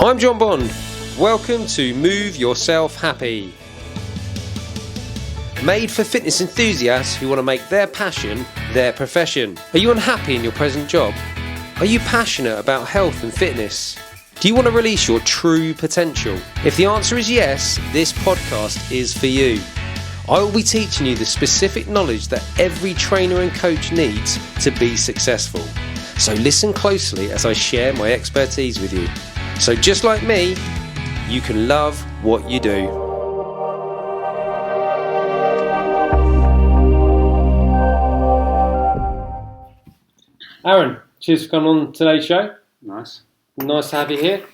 I'm Jon Bond. Welcome to Move Yourself Happy. Made for fitness enthusiasts who want to make their passion their profession. Are you unhappy in your present job? Are you passionate about health and fitness? Do you want to release your true potential? If the answer is yes, this podcast is for you. I will be teaching you the specific knowledge that every trainer and coach needs to be successful. So listen closely as I share my expertise with you. So just like me, you can love what you do. Aaron, cheers for coming on today's show. Nice to have you here.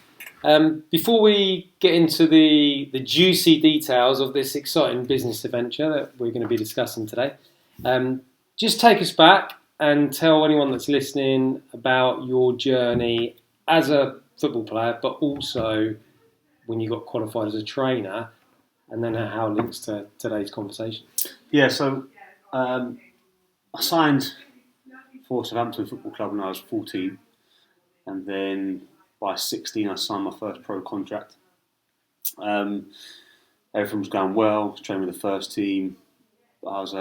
Before we get into the juicy details of this exciting business adventure that we're going to be discussing today, just take us back and tell anyone that's listening about your journey as a football player, but also when you got qualified as a trainer, and then how it links to today's conversation. Yeah, so I signed for Southampton Football Club when I was 14, and then by 16 I signed my first pro contract. Everything was going well. I was training with the first team. I was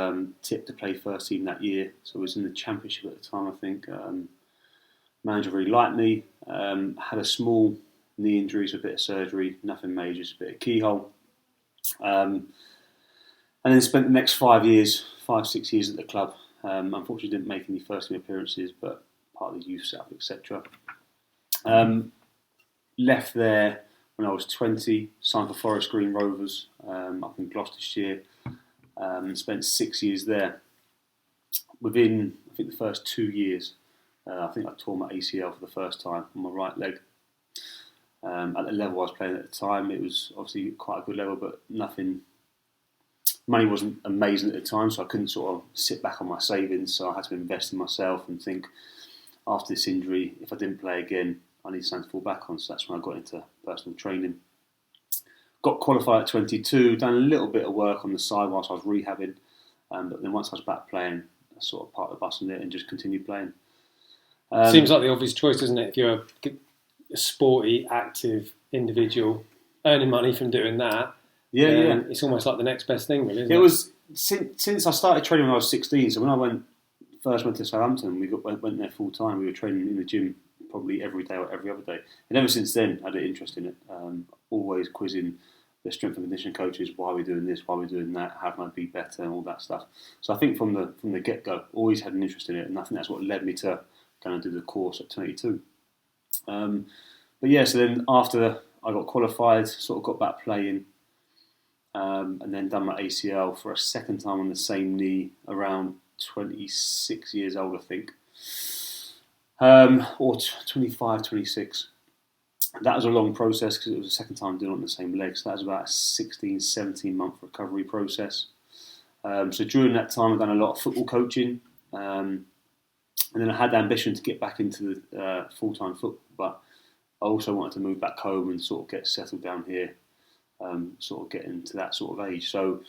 tipped to play first team that year, so I was in the championship at the time, I think. Manager really liked me. Had a small knee injury, so a bit of surgery, nothing major, just a bit of keyhole. And then spent the next 6 years at the club. Unfortunately didn't make any first team appearances, but part of the youth setup, etc. Left there when I was 20, signed for Forest Green Rovers up in Gloucestershire, and spent 6 years there. Within, I think, the first 2 years, I think I tore my ACL for the first time on my right leg. At the level I was playing at the time, it was obviously quite a good level, but money wasn't amazing at the time, so I couldn't sort of sit back on my savings, so I had to invest in myself and think, after this injury, if I didn't play again, I need something to fall back on. So that's when I got into personal training. Got qualified at 22, done a little bit of work on the side whilst I was rehabbing, but then once I was back playing, I sort of parked the bus on it and just continued playing. Seems like the obvious choice, doesn't it? If you're a sporty, active individual, earning money from doing that, it's almost like the next best thing, really, isn't it? It was, since I started training when I was 16, so when I first went to Southampton, we went there full time. We were training in the gym probably every day or every other day. And ever since then, I had an interest in it. Always quizzing the strength and conditioning coaches, why are we doing this, why are we doing that, how can I be better, and all that stuff. So I think from the get-go, always had an interest in it, and I think that's what led me to going to do the course at 22. But yeah, so then after I got qualified, sort of got back playing, and then done my ACL for a second time on the same knee around 26 years old, I think, or 25, 26. That was a long process because it was the second time doing it on the same leg, so that was about a 16, 17 month recovery process. So during that time I've done a lot of football coaching, and then I had the ambition to get back into the full-time football, but I also wanted to move back home and sort of get settled down here, sort of getting to that sort of age. So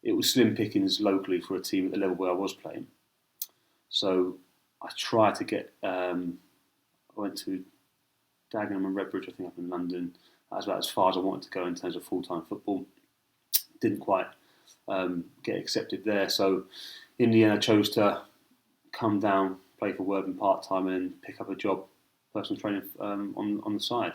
it was slim pickings locally for a team at the level where I was playing. So I tried to get, I went to Dagenham and Redbridge, I think, up in London. That was about as far as I wanted to go in terms of full-time football. Didn't quite get accepted there. So in the end, I chose to come down, play for Worthing part-time, and pick up a job, personal training on the side.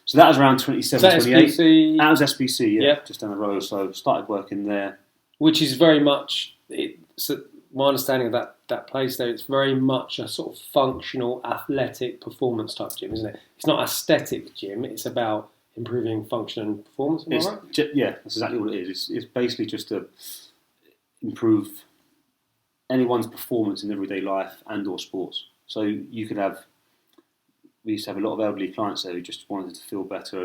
So that was around 27, 28. SBC? That was SBC, yeah, just down the road. So started working there. Which is very much, my understanding of that place there, it's very much a sort of functional, athletic, performance type gym, isn't it? It's not aesthetic gym, it's about improving function and performance, am I right? Yeah, that's exactly what it is. It's basically just to improve anyone's performance in everyday life and or sports. So you could have, we used to have a lot of elderly clients there who just wanted to feel better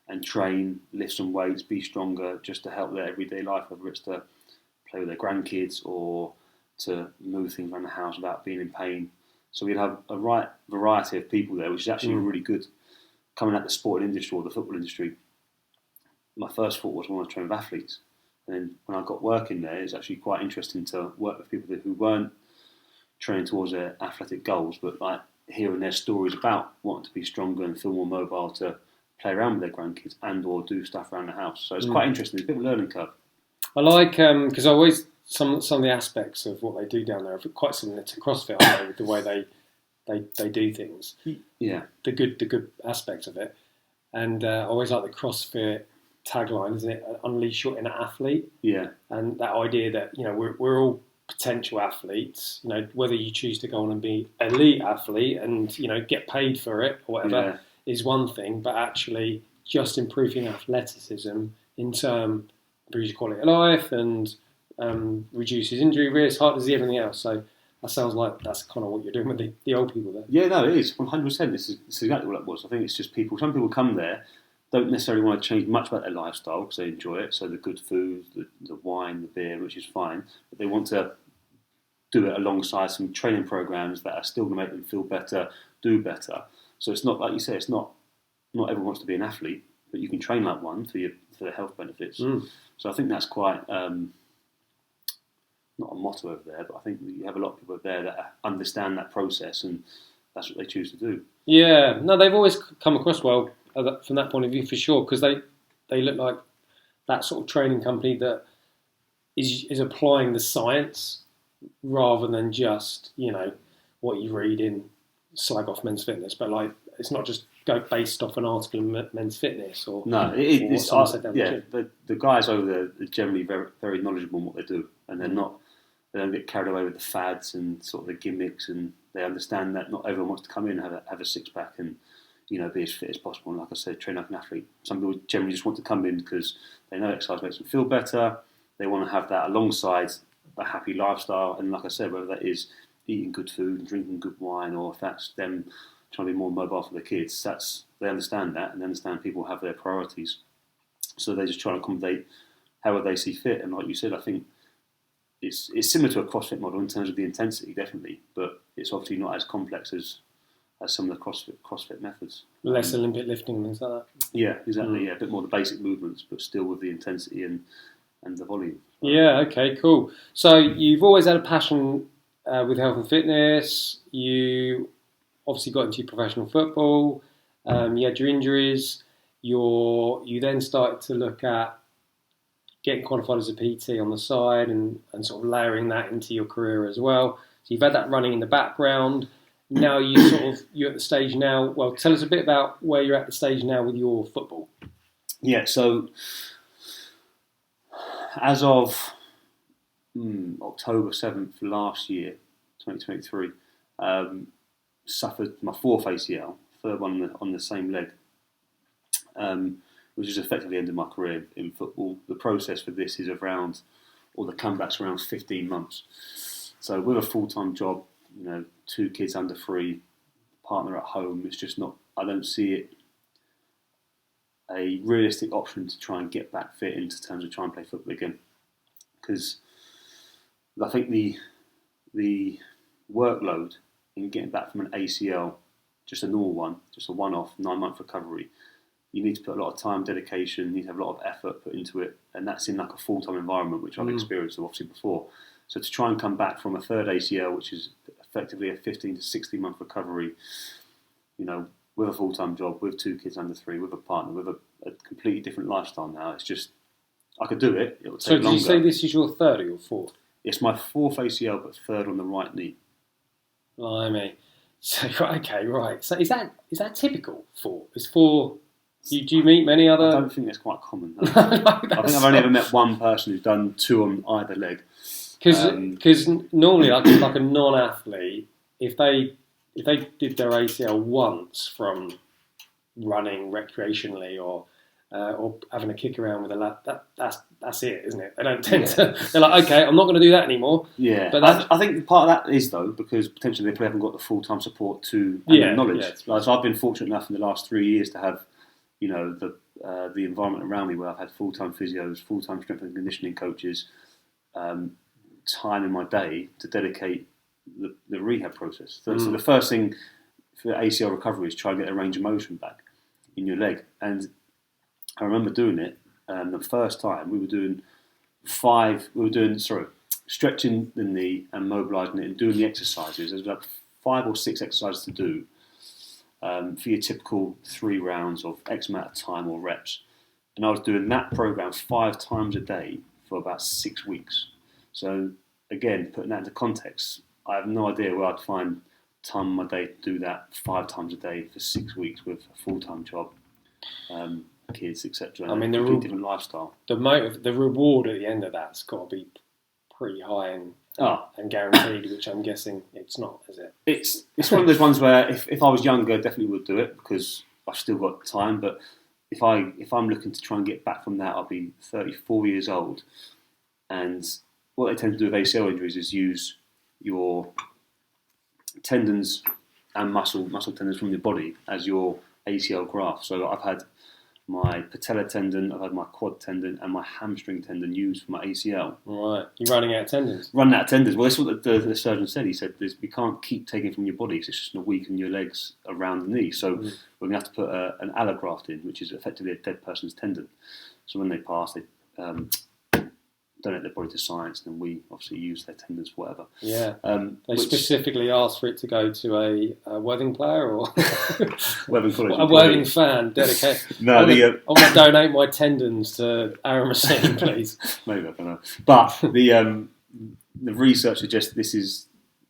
and train, lift some weights, be stronger, just to help their everyday life, whether it's to play with their grandkids or to move things around the house without being in pain. So we'd have a right variety of people there, which is actually really good. Coming at the sporting industry or the football industry, my first thought was I want to train with athletes. And then when I got working there, it's actually quite interesting to work with people who weren't training towards their athletic goals, but like hearing their stories about wanting to be stronger and feel more mobile to play around with their grandkids and or do stuff around the house. So it's quite interesting. It's a bit of a learning curve. I like because I always some of the aspects of what they do down there are quite similar to CrossFit, aren't they, with the way they do things. Yeah, the good aspects of it, and I always like the CrossFit tagline, isn't it? Unleash your inner athlete. Yeah, and that idea that we're all potential athletes. Whether you choose to go on and be elite athlete and get paid for it or whatever is one thing, but actually just improving athleticism in turn improves your quality of life and reduces injury risk, heart disease, everything else. So that sounds like that's kind of what you're doing with the old people there. Yeah, no, it is 100%. This is exactly what it was. I think it's just people. Some people come there, don't necessarily want to change much about their lifestyle because they enjoy it. So the good food, the wine, the beer, which is fine, but they want to do it alongside some training programs that are still going to make them feel better, do better. So it's not like you say. It's not everyone wants to be an athlete, but you can train like one for the health benefits. So I think that's quite not a motto over there, but I think you have a lot of people there that understand that process and that's what they choose to do. Yeah, no, they've always come across well from that point of view for sure, because they look like that sort of training company that is applying the science rather than just what you read in slag off Men's Fitness, but like it's not just go based off an article in Men's Fitness or it's the guys over there are generally very, very knowledgeable in what they do, and they don't get carried away with the fads and sort of the gimmicks, and they understand that not everyone wants to come in and have a six pack and be as fit as possible. And like I said, train like an athlete. Some people generally just want to come in because they know exercise makes them feel better. They want to have that alongside a happy lifestyle, and like I said, whether that is eating good food and drinking good wine, or if that's them trying to be more mobile for their kids, they understand that, and they understand people have their priorities. So they just try to accommodate however they see fit. And like you said, I think it's similar to a CrossFit model in terms of the intensity, definitely, but it's obviously not as complex as some of the CrossFit methods. Less Olympic lifting and things like that. Yeah, exactly. Yeah, a bit more the basic movements, but still with the intensity and the volume. Yeah. Okay. Cool. So you've always had a passion with health and fitness. You obviously got into professional football. You had your injuries. You then started to look at getting qualified as a PT on the side and sort of layering that into your career as well. So you've had that running in the background. Now you're at the stage now. Well, tell us a bit about where you're at the stage now with your football. Yeah. So as of October 7th last year, 2023, suffered my fourth ACL, third one on the same leg, which is effectively the end of my career in football. The process for this is the comeback's around 15 months. So with a full-time job, 2 kids under 3, partner at home, it's just not, I don't see it a realistic option to try and get back fit into terms of trying to play football again. Because I think the workload in getting back from an ACL, just a normal one, just a one-off 9-month recovery, you need to put a lot of time, dedication, you need to have a lot of effort put into it, and that's in like a full-time environment, which I've experienced obviously before. So to try and come back from a third ACL, which is effectively a 15 to 16 month recovery, with a full-time job, with 2 kids under 3, with a partner, with a completely different lifestyle now, it's just, I could do it, it would take longer. So did you say this is your third or your fourth? It's my fourth ACL, but third on the right knee. Blimey. So, okay, right. So is that typical for? Is for... Do you meet many other... I don't think that's quite common. No. I think I've only ever met one person who's done 2 on either leg. Because normally, like a non-athlete, if they did their ACL once from running recreationally or having a kick around with a lad, that's it, isn't it? They don't tend to. They're like, okay, I'm not going to do that anymore. Yeah, but I think part of that is though because potentially they probably haven't got the full-time support to and knowledge. Yeah, so I've been fortunate enough in the last 3 years to have, the environment around me where I've had full-time physios, full-time strength and conditioning coaches, time in my day to dedicate the rehab process. So the first thing for ACL recovery is try and get a range of motion back in your leg. And I remember doing it the first time. We were doing stretching the knee and mobilising it and doing the exercises. There was about 5 or 6 exercises to do for your typical 3 rounds of X amount of time or reps. And I was doing that program 5 times a day for about 6 weeks. So again, putting that into context, I have no idea where I'd find time in my day to do that 5 times a day for 6 weeks with a full-time job, kids, etc. I mean, a completely different lifestyle. The reward at the end of that's got to be pretty high and guaranteed, which I'm guessing it's not, is it? It's one of those ones where if I was younger, I definitely would do it because I've still got time. But if I'm looking to try and get back from that, I'll be 34 years old, and what they tend to do with ACL injuries is use your tendons and muscle tendons from your body as your ACL graft. So I've had my patella tendon, I've had my quad tendon and my hamstring tendon used for my ACL. Right, you're running out of tendons. Running out of tendons. Well, that's what the surgeon said. He said, we can't keep taking from your body, so it's just going to weaken your legs around the knee. So we're going to have to put an allograft in, which is effectively a dead person's tendon. So when they pass, they donate their body to science, and then we obviously use their tendons for whatever. Yeah. They specifically asked for it to go to a Worthing player or Worthing College a Worthing fan dedicated. No, I want to donate my tendons to Aarran Racine, please. Maybe, I don't know. But the research suggests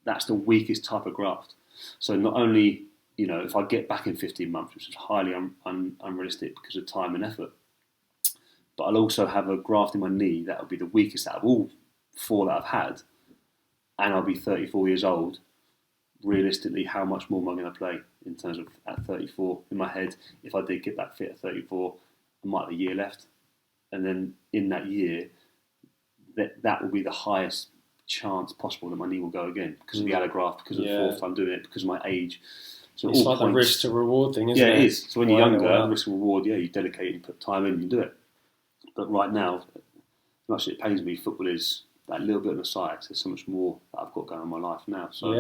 that's the weakest type of graft. So not only, if I get back in 15 months, which is highly unrealistic because of time and effort, but I'll also have a graft in my knee that will be the weakest out of all 4 that I've had, and I'll be 34 years old. Realistically, how much more am I going to play in terms of at 34? In my head, if I did get back fit at 34, I might have a year left, and then in that year, that will be the highest chance possible that my knee will go again because of the allograft, because of the 4th time doing it, because of my age. So it's like the risk to reward thing, isn't it? Yeah, it is. So when you're younger, risk to reward, you dedicate and put time in, you do it. But right now, as much as it pains me, football is that little bit on the side. There's so much more that I've got going on in my life now. So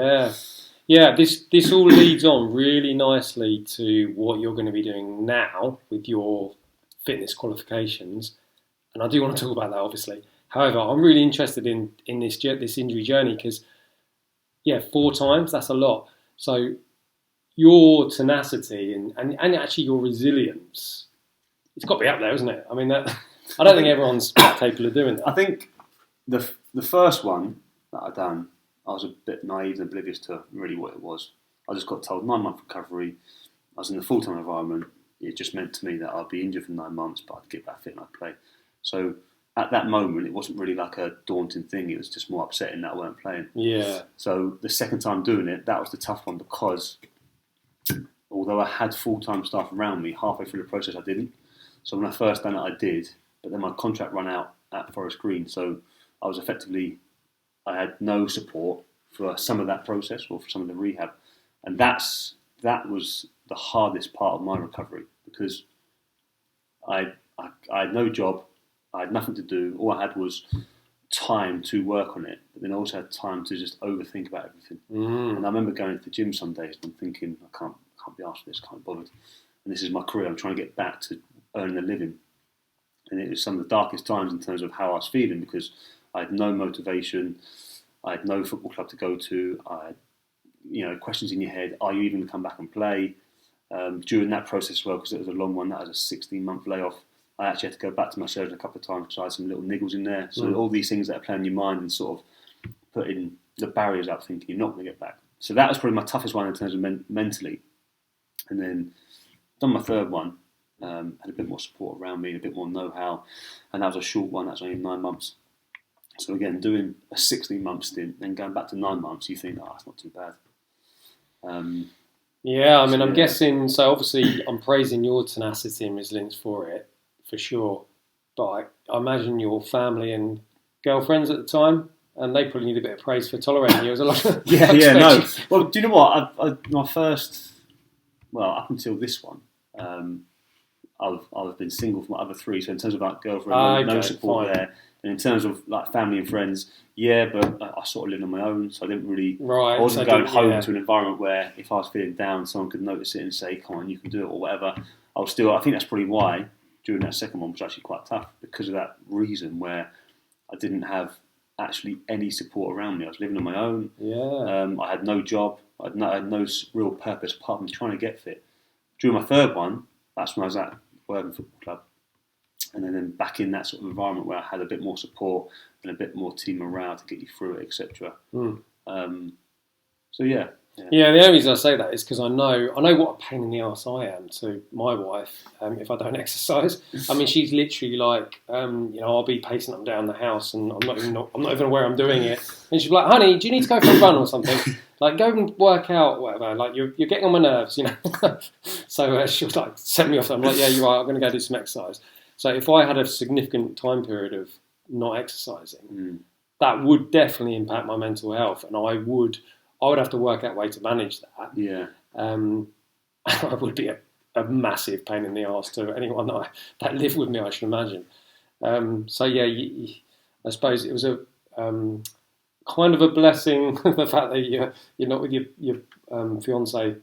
yeah. This all leads on really nicely to what you're going to be doing now with your fitness qualifications, and I do want to talk about that, obviously. However, I'm really interested in this injury journey because 4 times, that's a lot. So your tenacity and actually your resilience, it's got to be up there, isn't it? I mean I don't think everyone's capable of doing that. I think the first one that I done, I was a bit naive and oblivious to really what it was. I just got told 9-month recovery. I was in the full-time environment. It just meant to me that I'd be injured for 9 months, but I'd get back fit and I'd play. So at that moment, it wasn't really like a daunting thing. It was just more upsetting that I weren't playing. Yeah. So the second time doing it, that was the tough one because although I had full-time staff around me, halfway through the process I didn't. So when I first done it, I did. But then my contract ran out at Forest Green, so I had no support for some of that process or for some of the rehab, and that was the hardest part of my recovery because I had no job, I had nothing to do. All I had was time to work on it, but then I also had time to just overthink about everything. And I remember going to the gym some days and thinking, I can't be asked for this, can't be bothered. And this is my career. I'm trying to get back to earning a living. And it was some of the darkest times in terms of how I was feeling because I had no motivation, I had no football club to go to, I had, questions in your head, are you even going to come back and play? During that process as well, because it was a long one, that was a 16-month layoff, I actually had to go back to my surgeon a couple of times because I had some little niggles in there. So all these things that are playing in your mind and sort of putting the barriers up thinking you're not going to get back. So that was probably my toughest one in terms of mentally. And then done my third one. Had a bit more support around me, a bit more know-how, and that was a short one. That was only 9 months. So again, doing a 16-month stint, then going back to 9 months, you think, it's not too bad. I'm guessing. So obviously, I'm praising your tenacity and resilience for it, for sure. But I imagine your family and girlfriends at the time, and they probably need a bit of praise for tolerating you as a lot. No. Well, do you know what? My first, up until this one. I've been single for my other 3, so in terms of like girlfriend, no support there. And in terms of like family and friends, but I sort of lived on my own, so I didn't really. Right. I wasn't going home to an environment where if I was feeling down, someone could notice it and say, "Come on, you can do it" or whatever. I think that's probably why during that second one was actually quite tough because of that reason where I didn't have actually any support around me. I was living on my own. Yeah. I had no job. I had no real purpose apart from trying to get fit. During my third one, that's when I was at Worthing Football Club. And then back in that sort of environment where I had a bit more support and a bit more team morale to get you through it, etc. So yeah. Yeah, the only reason I say that is because I know what a pain in the arse I am to my wife if I don't exercise. I mean, she's literally like, I'll be pacing up and down the house and I'm not even aware I'm doing it. And she's like, honey, do you need to go for a run or something? Like, go and work out, whatever. Like, you're getting on my nerves, So she'll like send me off. I'm like, yeah, you're right. I'm going to go do some exercise. So if I had a significant time period of not exercising, that would definitely impact my mental health, and I would have to work out a way to manage that. Yeah. I would be a massive pain in the arse to anyone that lived with me, I should imagine. So yeah, I suppose it was a kind of a blessing the fact that you're not with your fiance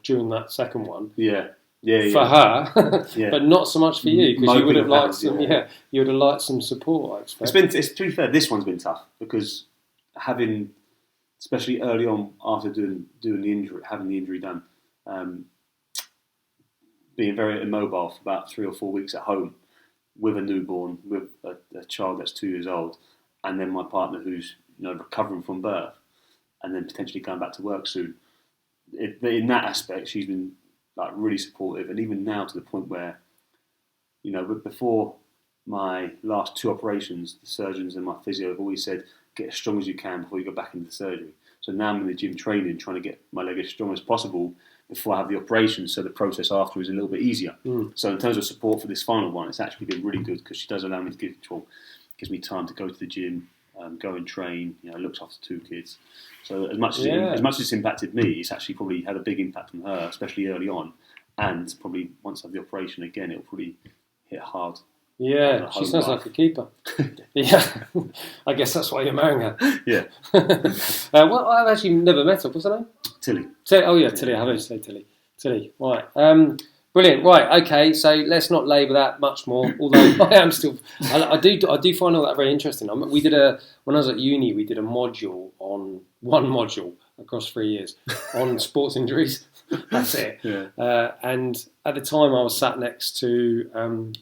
during that second one. Yeah. For her, but not so much for you, because you would have liked some. Yeah. You would have liked some support, I expect. To be fair, this one's been tough because having, especially early on after doing the injury, having the injury done, being very immobile for about 3 or 4 weeks at home with a newborn, with a child that's 2 years old, and then my partner who's recovering from birth, and then potentially going back to work soon. In that aspect, she's been like really supportive, and even now to the point where, before my last 2 operations, the surgeons and my physio have always said, get as strong as you can before you go back into the surgery. So now I'm in the gym training, trying to get my leg as strong as possible before I have the operation, so the process after is a little bit easier. So in terms of support for this final one, it's actually been really good because she does allow me to gives me time to go to the gym, go and train, looks after 2 kids. So as much as it's impacted me, it's actually probably had a big impact on her, especially early on. And probably once I have the operation again, it'll probably hit hard. Yeah, she sounds like a keeper. Yeah, I guess that's why you're marrying her. Yeah. Well, I've actually never met her. What's her name? Tilly. Oh yeah, Tilly. I haven't say Tilly. Tilly. Right. Brilliant. Right. Okay. So let's not labour that much more. Although I am still, I do find all that very interesting. When I was at uni, we did one module across 3 years on sports injuries. That's it. Yeah. And at the time, I was sat next to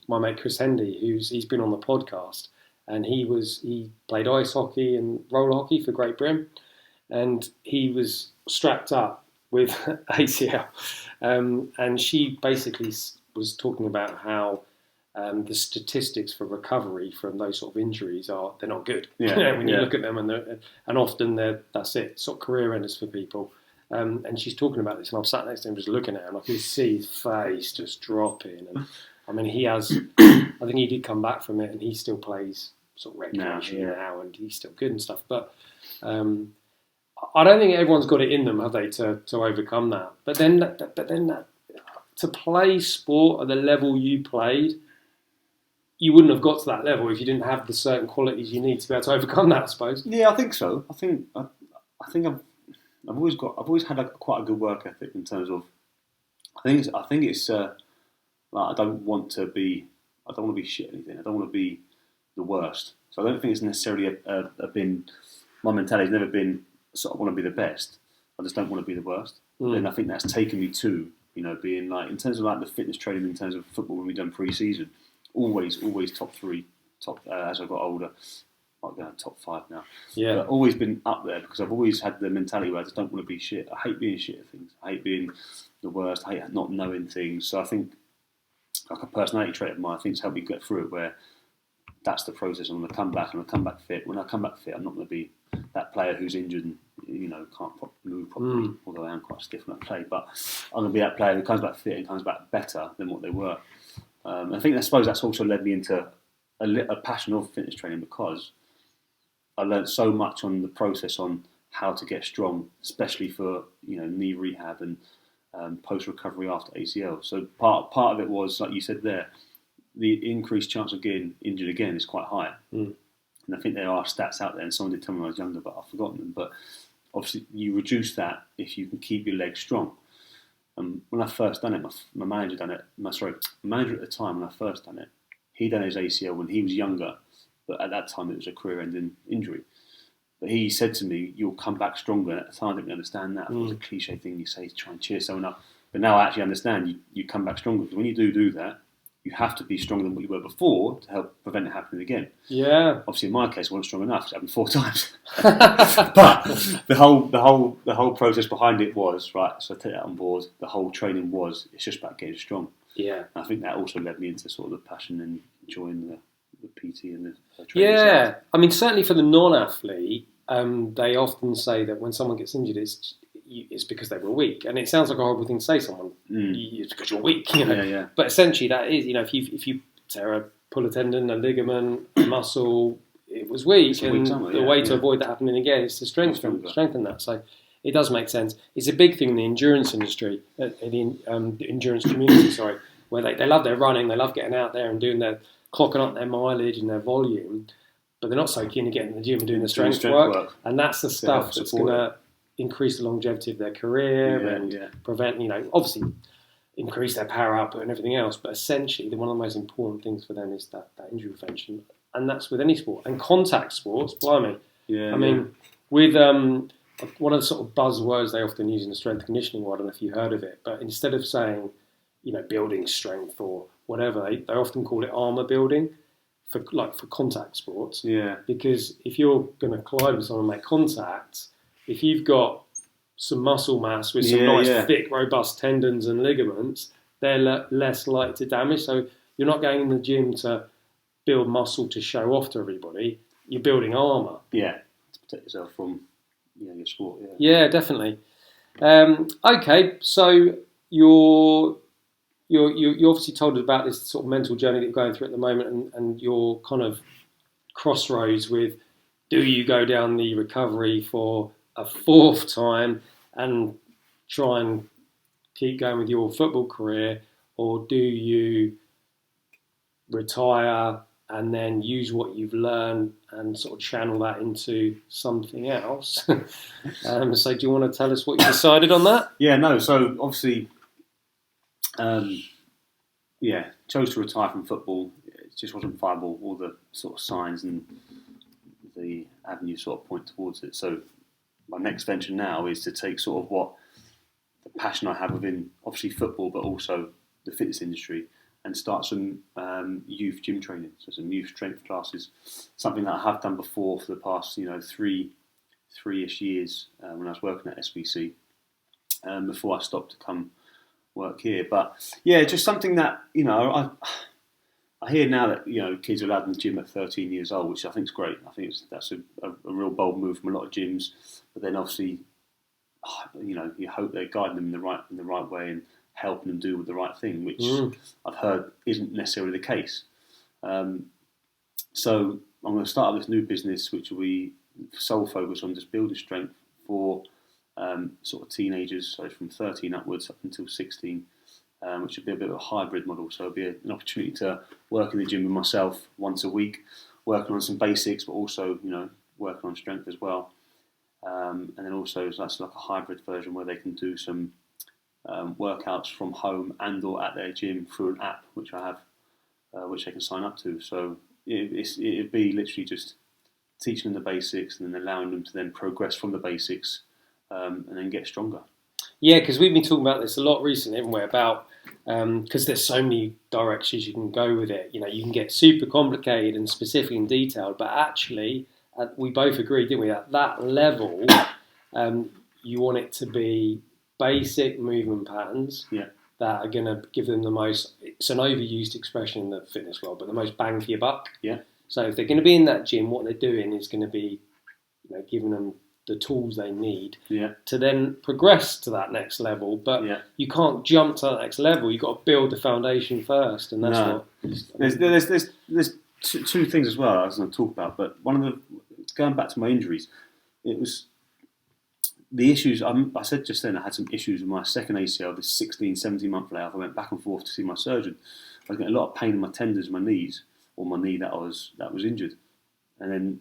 my mate Chris Hendy, he's been on the podcast, and he played ice hockey and roller hockey for Great Britain, and he was strapped up with ACL, and she basically was talking about how the statistics for recovery from those sort of injuries they're not good. Yeah. When you look at them, and often that's it, sort of career enders for people. And she's talking about this, and I'm sat next to him just looking at him. I can see his face just dropping. And I mean, I think he did come back from it, and he still plays sort of recreation now, and he's still good and stuff. But I don't think everyone's got it in them, have they, to overcome that? But then to play sport at the level you played, you wouldn't have got to that level if you didn't have the certain qualities you need to be able to overcome that, I suppose. Yeah, I think so. I think I've always had quite a good work ethic in terms of. I think it's like I don't want to be shit at anything. I don't want to be the worst. So I don't think it's necessarily been. My mentality's never been sort of want to be the best. I just don't want to be the worst. And I think that's taken me to being like, in terms of like the fitness training, in terms of football when we done pre-season, always top 3, as I got older. Might go top 5 now. Yeah. But I've always been up there because I've always had the mentality where I just don't want to be shit. I hate being shit at things. I hate being the worst. I hate not knowing things. So I think like a personality trait of mine, I think it's helped me get through it, where that's the process. I'm going to come back and I'll come back fit. When I come back fit, I'm not going to be that player who's injured and can't move properly, although I am quite stiff when I play. But I'm going to be that player who comes back fit and comes back better than what they were. I suppose that's also led me into a passion of fitness training, because I learned so much on the process on how to get strong, especially for knee rehab and post recovery after ACL. So part of it was, like you said there, the increased chance of getting injured again is quite high. And I think there are stats out there, and someone did tell me when I was younger, but I've forgotten them. But obviously, you reduce that if you can keep your legs strong. When I first done it, my manager done it. My manager at the time, when I first done it, he done his ACL when he was younger, but at that time it was a career-ending injury. But he said to me, "You'll come back stronger." And at the time, I didn't really understand that. It was a cliche thing you say to try and cheer someone up. But now I actually understand you come back stronger, because when you do that, you have to be stronger than what you were before to help prevent it happening again. Yeah. Obviously, in my case, I wasn't strong enough. It happened 4 times. But the whole process behind it was right. So I take that on board. The whole training it's just about getting strong. Yeah. And I think that also led me into sort of the passion and enjoying the PT and the training. Yeah. side. I mean, certainly for the non-athlete, they often say that when someone gets injured, it's because they were weak, and it sounds like a horrible thing to say to someone. It's because you're weak, you know. Yeah. But essentially, that is, you know, if you pull a tendon, a ligament, a muscle, it was weak, and the way to avoid that happening again is to strengthen that. So it does make sense. It's a big thing in the endurance industry, the endurance community. Sorry, where they love their running, they love getting out there and clocking up their mileage and their volume, but they're not so keen to get in the gym and doing the strength work. And that's the stuff that's going to increase the longevity of their career and prevent, you know, obviously increase their power output and everything else. But essentially, one of the most important things for them is that injury prevention. And that's with any sport. And contact sports, blimey. I mean, with one of the sort of buzzwords they often use in the strength conditioning world, I don't know if you heard of it, but instead of saying, you know, building strength or whatever, they often call it armour building for contact sports. Yeah. Because if you're going to collide with someone and make contact, if you've got some muscle mass with some thick, robust tendons and ligaments, they're less likely to damage. So you're not going in the gym to build muscle to show off to everybody. You're building armour. Yeah, to protect yourself from your sport. Yeah, definitely. Okay, so you obviously told us about this sort of mental journey that you're going through at the moment, and your kind of crossroads with, do you go down the recovery for a 4th time and try and keep going with your football career, or do you retire and then use what you've learned and sort of channel that into something else? So do you want to tell us what you decided on that? Yeah, no, so obviously, chose to retire from football. It just wasn't viable, all the sort of signs and the avenue sort of point towards it. So my next venture now is to take sort of what the passion I have within obviously football, but also the fitness industry, and start some youth gym training, so some youth strength classes. Something that I have done before for the past, you know, three-ish years when I was working at SBC, before I stopped to come work here. But yeah, just something that, you know, I hear now that, you know, kids are allowed in the gym at 13 years old, which I think is great. I think that's a real bold move from a lot of gyms. But then obviously, you know, you hope they're guiding them in the right way and helping them do the right thing, which I've heard isn't necessarily the case. So I'm going to start up this new business, which will be sole focus on just building strength for sort of teenagers, so from 13 upwards up until 16. Which would be a bit of a hybrid model. So it'll be an opportunity to work in the gym with myself once a week, working on some basics, but also, you know, working on strength as well. And then also that's like a hybrid version where they can do some workouts from home and or at their gym through an app, which I have, which they can sign up to. So it'd be literally just teaching them the basics and then allowing them to then progress from the basics and then get stronger. Yeah, because we've been talking about this a lot recently, haven't we? About because there's so many directions you can go with it. You know, you can get super complicated and specific and detailed, but actually, we both agreed, didn't we? At that level, you want it to be basic movement patterns that are going to give them the most. It's an overused expression in the fitness world, but the most bang for your buck. Yeah. So if they're going to be in that gym, what they're doing is going to be, you know, giving them the tools they need to then progress to that next level. But you can't jump to that next level. You've got to build the foundation first, and that's what. There's two things as well I was going to talk about. But one of the, going back to my injuries, it was the issues. I said just then I had some issues with my second ACL. This 16, 17-month layoff. I went back and forth to see my surgeon. I was getting a lot of pain in my tendons, my knees, or my knee that was injured, and then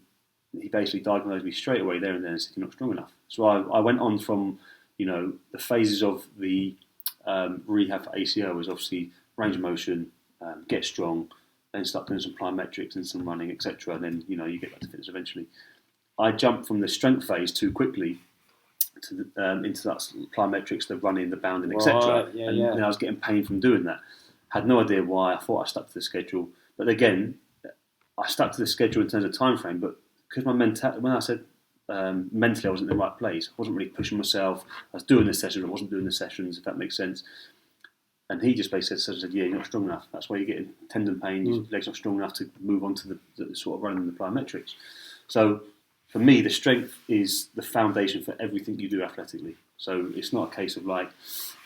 he basically diagnosed me straight away there and then and said, "You're not strong enough." So I went on from, you know, the phases of the rehab for ACL was obviously range of motion, get strong, then start doing some plyometrics and some running, etc. And then, you know, you get back to fitness eventually. I jumped from the strength phase too quickly to into that plyometrics, the running, the bounding, etc. Right, yeah, and yeah. then I was getting pain from doing that. Had no idea why. I thought I stuck to the schedule, but again, I stuck to the schedule in terms of time frame. But because my when I said mentally I wasn't in the right place, I wasn't really pushing myself. I was doing the sessions, I wasn't doing the sessions, if that makes sense. And he just basically said, yeah, you're not strong enough. That's why you're getting tendon pain. Your legs not strong enough to move on to the sort of running the plyometrics. So for me, the strength is the foundation for everything you do athletically. So it's not a case of like,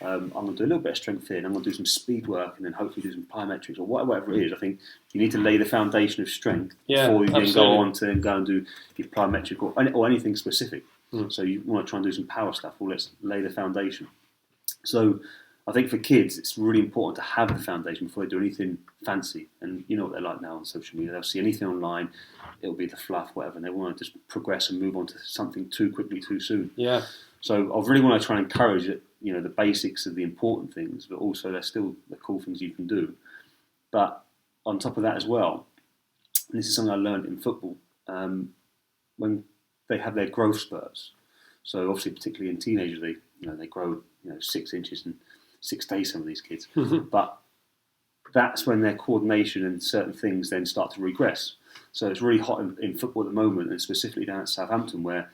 I'm going to do a little bit of strength here and I'm going to do some speed work and then hopefully do some plyometrics or whatever it is. I think you need to lay the foundation of strength before you then go on to go and do your plyometric or anything specific. So you want to try and do some power stuff, well, let's lay the foundation. So I think for kids, it's really important to have the foundation before they do anything fancy. And you know what they're like now on social media. They'll see anything online, it'll be the fluff, whatever, and they want to just progress and move on to something too quickly, too soon. Yeah. So I really want to try and encourage it, you know, the basics of the important things, but also there's still the cool things you can do. But on top of that as well, and this is something I learned in football, when they have their growth spurts. So obviously, particularly in teenagers, they grow 6 inches in 6 days. Some of these kids, but that's when their coordination and certain things then start to regress. So it's really hot in football at the moment, and specifically down at Southampton, where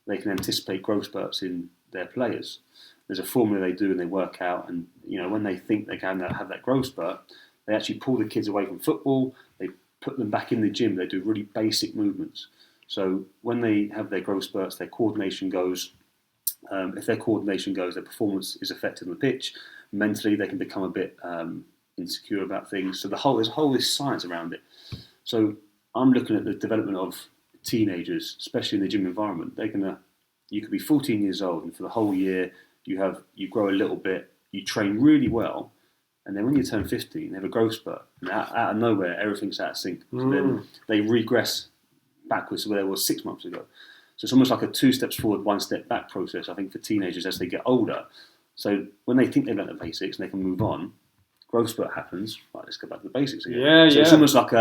they can anticipate growth spurts in their players. There's a formula they do and they work out, and when they think they can have that growth spurt, they actually pull the kids away from football. They put them back in the gym. They do really basic movements. So when they have their growth spurts, their coordination goes. If their coordination goes, their performance is affected on the pitch. Mentally, they can become a bit insecure about things. So there's this science around it. So I'm looking at the development of teenagers, especially in the gym environment. You could be 14 years old, and for the whole year you grow a little bit, you train really well, and then when you turn 15, they have a growth spurt, and out of nowhere everything's out of sync. So then they regress backwards to where they were 6 months ago. So it's almost like a 2 steps forward, 1 step back process, I think, for teenagers as they get older. So when they think they've learned the basics and they can move on, growth spurt happens. Right, let's go back to the basics again. So it's almost like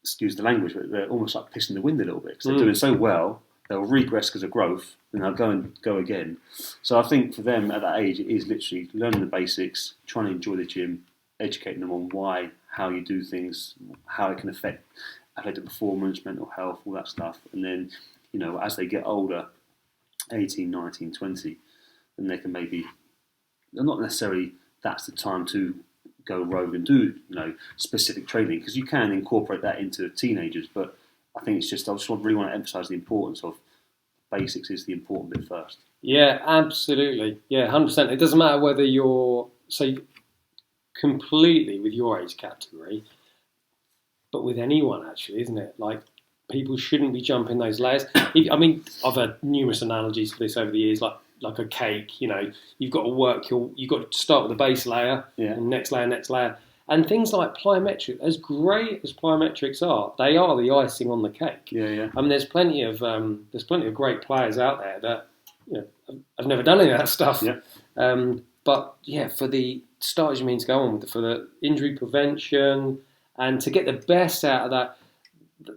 excuse the language, but they're almost like pissing the wind a little bit because they're doing so well. They'll regress because of growth, and they'll go again. So I think for them at that age, it is literally learning the basics, trying to enjoy the gym, educating them on how you do things, how it can affect athletic performance, mental health, all that stuff. And then, as they get older, 18, 19, 20, then they can maybe, not necessarily that's the time to go rogue and do specific training, because you can incorporate that into teenagers, but I think I just really want to emphasise the importance of basics is the important bit first. Yeah, absolutely. Yeah, 100%. It doesn't matter whether you're completely with your age category, but with anyone actually, isn't it? Like, people shouldn't be jumping those layers. I mean, I've had numerous analogies for this over the years, like a cake. You've got to you've got to start with the base layer, and next layer. And things like plyometrics, as great as plyometrics are, they are the icing on the cake. Yeah. I mean, there's plenty of great players out there that have never done any of that stuff. Yeah. But yeah, for the starters you mean to go on with, for the injury prevention and to get the best out of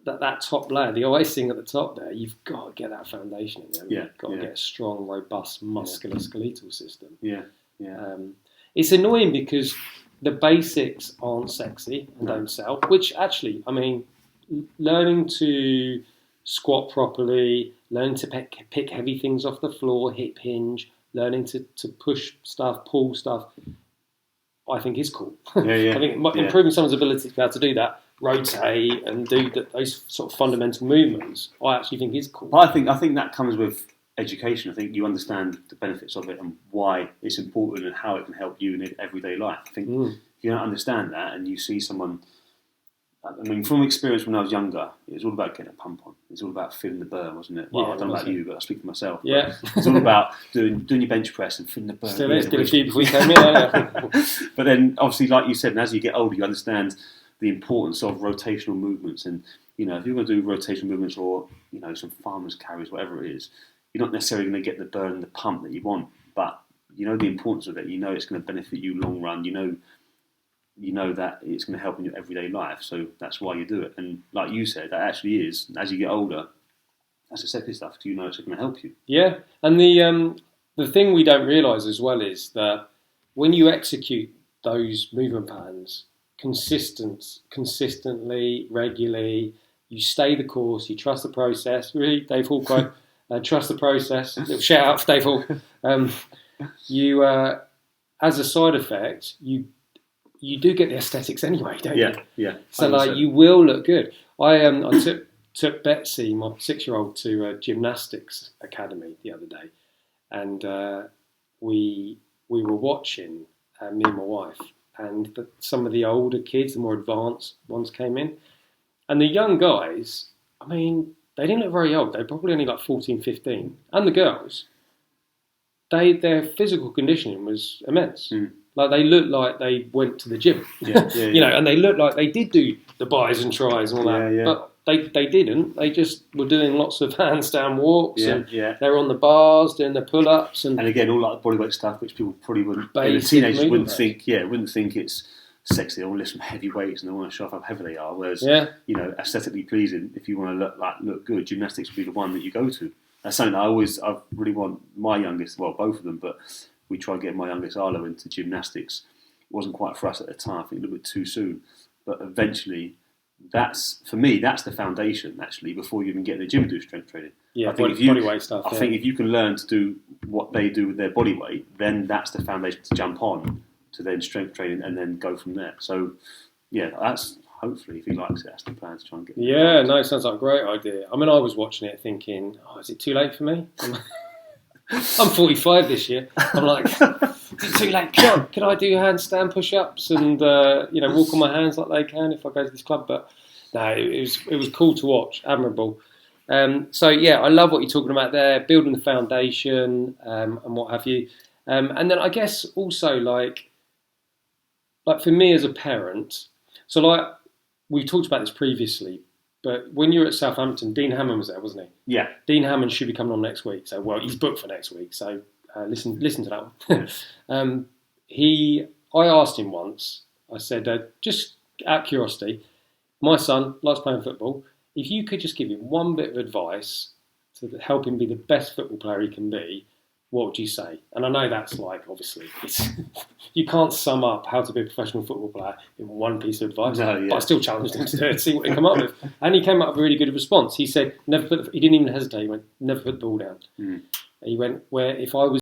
that top layer, the icing at the top there, you've got to get that foundation in there. You've got to get a strong, robust, musculoskeletal system. Yeah. It's annoying because the basics aren't sexy and don't sell, which actually, I mean, learning to squat properly, learning to pick heavy things off the floor, hip hinge, learning to push stuff, pull stuff, I think is cool. I think improving someone's ability to be able to do that, rotate and do those sort of fundamental movements, I actually think is cool. I think that comes with education. I think you understand the benefits of it and why it's important and how it can help you in everyday life. I think if you don't understand that and you see someone, I mean, from experience when I was younger, it was all about getting a pump on. It's all about feeling the burn, wasn't it? Well, I don't know about you, but I speak for myself. Yeah. It's all about doing your bench press and feeling the burn. Still is, did a few before you came in. But then, obviously, like you said, and as you get older, you understand the importance of rotational movements. And, if you're going to do rotational movements or, some farmer's carries, whatever it is, you're not necessarily going to get the burn and the pump that you want, but you know the importance of it. You know it's going to benefit you long run. You know that it's going to help in your everyday life. So that's why you do it. And like you said, that actually is, as you get older, That's exactly stuff. Do you know it's going to help you? Yeah, and the thing we don't realise as well is that when you execute those movement patterns consistently, regularly, you stay the course, you trust the process. Really, Dave Hall quote: "Trust the process." Little shout out for Dave Hall. You, as a side effect, you do get the aesthetics anyway, don't you? Yeah. So like, you will look good. I took Betsy, my 6-year-old, to a gymnastics academy the other day, and we were watching, me and my wife, and some of the older kids, the more advanced ones, came in, and the young guys, I mean, they didn't look very old. They were probably only like 14, 15, and the girls, their physical conditioning was immense. Like, they looked like they went to the gym, you know, and they looked like they did do the buys and tries and all that, but they didn't. They just were doing lots of handstand walks, and they were on the bars doing the pull-ups, and again, all like the bodyweight stuff, which people probably wouldn't. The teenagers wouldn't think. Yeah, wouldn't think it's sexy. They want to lift some heavy weights and they want to show off how heavy they are. Whereas, you know, aesthetically pleasing, if you want to look good, gymnastics would be the one that you go to. That's something I really want my youngest, well, both of them, but we tried getting my youngest Arlo into gymnastics. It wasn't quite for us at the time. I think a little bit too soon, but eventually. For me, that's the foundation, actually, before you even get in the gym and do strength training. Yeah, bodyweight stuff. I think if you can learn to do what they do with their body weight, then that's the foundation to jump on to then strength training and then go from there. So, yeah, that's hopefully, if he likes it, that's the plan to try and get. Yeah, no, it sounds like a great idea. I mean, I was watching it thinking, is it too late for me? I'm 45 this year. I'm like, is it too late? Could I do handstand push-ups and walk on my hands like they can if I go to this club? But no, it was cool to watch, admirable. So yeah, I love what you're talking about there, building the foundation and what have you. And then I guess also like for me as a parent, so like we talked about this previously. But when you were at Southampton, Dean Hammond was there, wasn't he? Yeah. Dean Hammond should be coming on next week. So, well, he's booked for next week. So, listen to that one. I asked him once. I said, just out of curiosity, my son likes playing football. If you could just give him one bit of advice to help him be the best football player he can be, what would you say? And I know that's like, obviously, you can't sum up how to be a professional football player in one piece of advice. But I still challenged him to do it, see what he come up with. And he came up with a really good response. He said, he didn't even hesitate. He went, never put the ball down. He went, where if I was